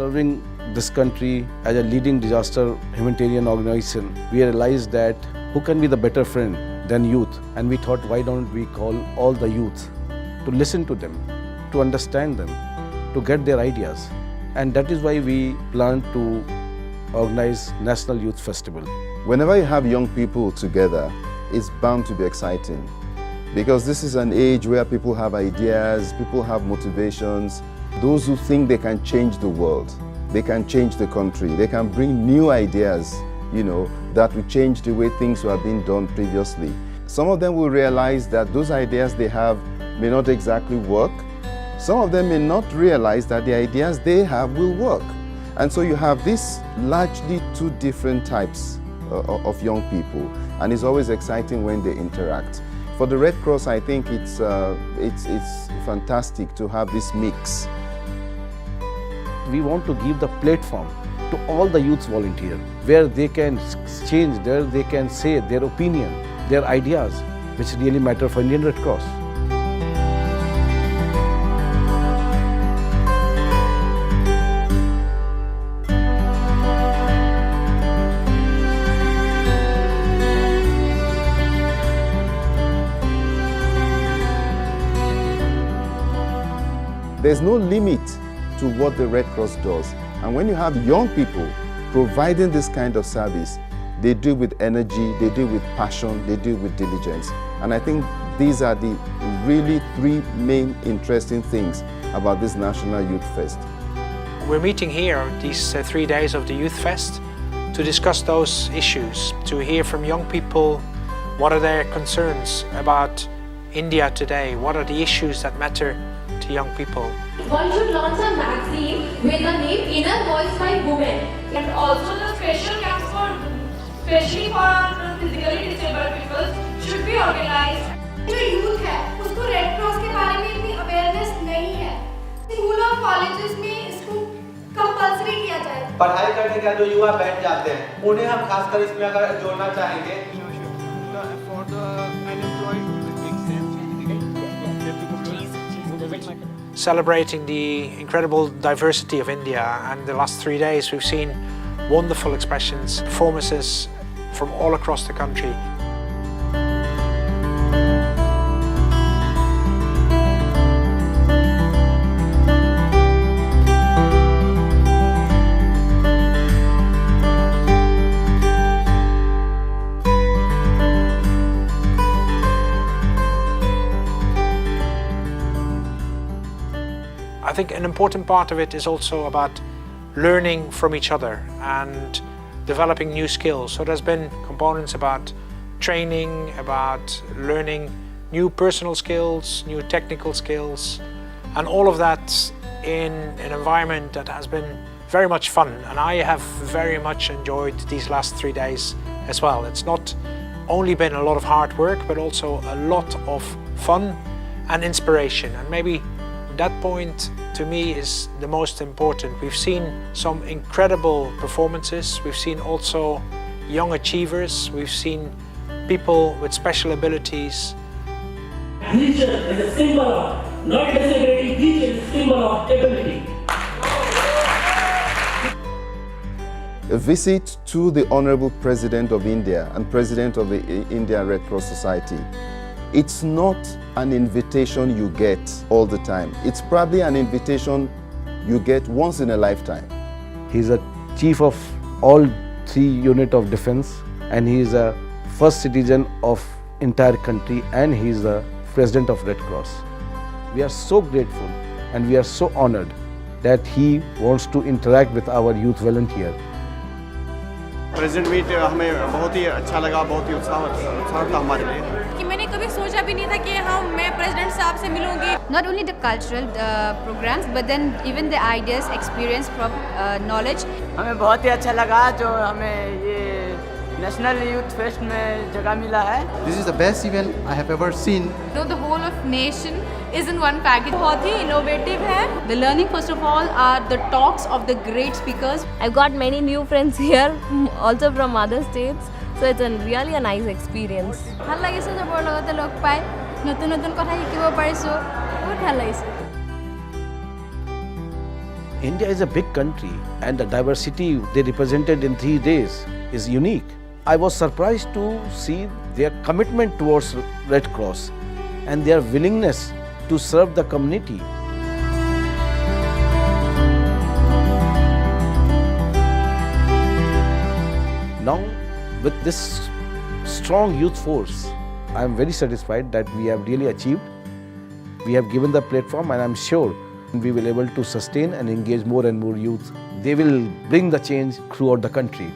serving this country as a leading disaster humanitarian organization, we realized that who can be the better friend than youth? And we thought, why don't we call all the youth to listen to them, to understand them, to get their ideas. And that is why we planned to organize National Youth Festival. Whenever you have young people together, it's bound to be exciting, because this is an age where people have ideas, people have motivations, those who think they can change the world, they can change the country, they can bring new ideas, that will change the way things were being done previously. Some of them will realize that those ideas they have may not exactly work. Some of them may not realize that the ideas they have will work. And so you have this largely two different types of young people, and it's always exciting when they interact. For the Red Cross, I think it's fantastic to have this mix. We want to give the platform to all the youth volunteers, where they can change, where they can say their opinion, their ideas, which really matter for Indian Red Cross. There's no limit to what the Red Cross does. And when you have young people providing this kind of service, they do it with energy, they do it with passion, they do it with diligence. And I think these are the really three main interesting things about this National Youth Fest. We're meeting here these 3 days of the Youth Fest to discuss those issues, to hear from young people what are their concerns about India today, what are the issues that matter to young people. One should launch a magazine with the name Inner Voice by Women. And also the special camps especially for physically disabled people should be organized. जो youth है उसको red cross के बारे में इतनी awareness नहीं है। School और कॉलेजेस में इसको कंपल्सरी किया जाए। पढ़ाई करने के जो युवा बैठ जाते हैं उन्हें हम खासकर इसमें अगर जोड़ना चाहेंगे। Celebrating the incredible diversity of India, and the last 3 days we've seen wonderful expressions, performances from all across the country. I think an important part of it is also about learning from each other and developing new skills. So there's been components about training, about learning new personal skills, new technical skills, and all of that in an environment that has been very much fun. And I have very much enjoyed these last 3 days as well. It's not only been a lot of hard work, but also a lot of fun and inspiration. And maybe that point to me is the most important. We've seen some incredible performances. We've seen also young achievers. We've seen people with special abilities. Vision is a symbol of not disability, vision is a symbol of ability. A visit to the Honorable President of India and President of the India Red Cross Society. It's not an invitation you get all the time. It's probably an invitation you get once in a lifetime. He's a chief of all 3 units of defense, and he is a first citizen of entire country, and he is the president of Red Cross. We are so grateful and we are so honored that he wants to interact with our youth volunteer. President meet हमें बहुत ही अच्छा लगा, बहुत ही उत्साह था हमारे लिए कि मैंने कभी सोचा भी नहीं था कि मैं प्रेसिडेंट साहब से मिलूंगी. Not only the cultural programs, but then even the ideas, experience, knowledge. हमें बहुत ही अच्छा लगा जो हमें ये नेशनल यूथ फेस्ट में जगह मिला है. This is the best event I have ever seen. The whole of nation is in one package. बहुत ही innovative है. The learning first of all are the talks of the great speakers. I've got many new friends here, also from other states. So it's really a nice experience. ভাল লাগিছে চবৰ লগতে log পাই, নতুন নতুন কথা শিকিব পাৰিছো, বহুত ভাল লাগিছে. India is a big country and the diversity they represented in 3 days is unique. I was surprised to see their commitment towards Red Cross and their willingness to serve the community. Now, with this strong youth force, I am very satisfied that we have really achieved. We have given the platform, and I am sure we will be able to sustain and engage more and more youth. They will bring the change throughout the country.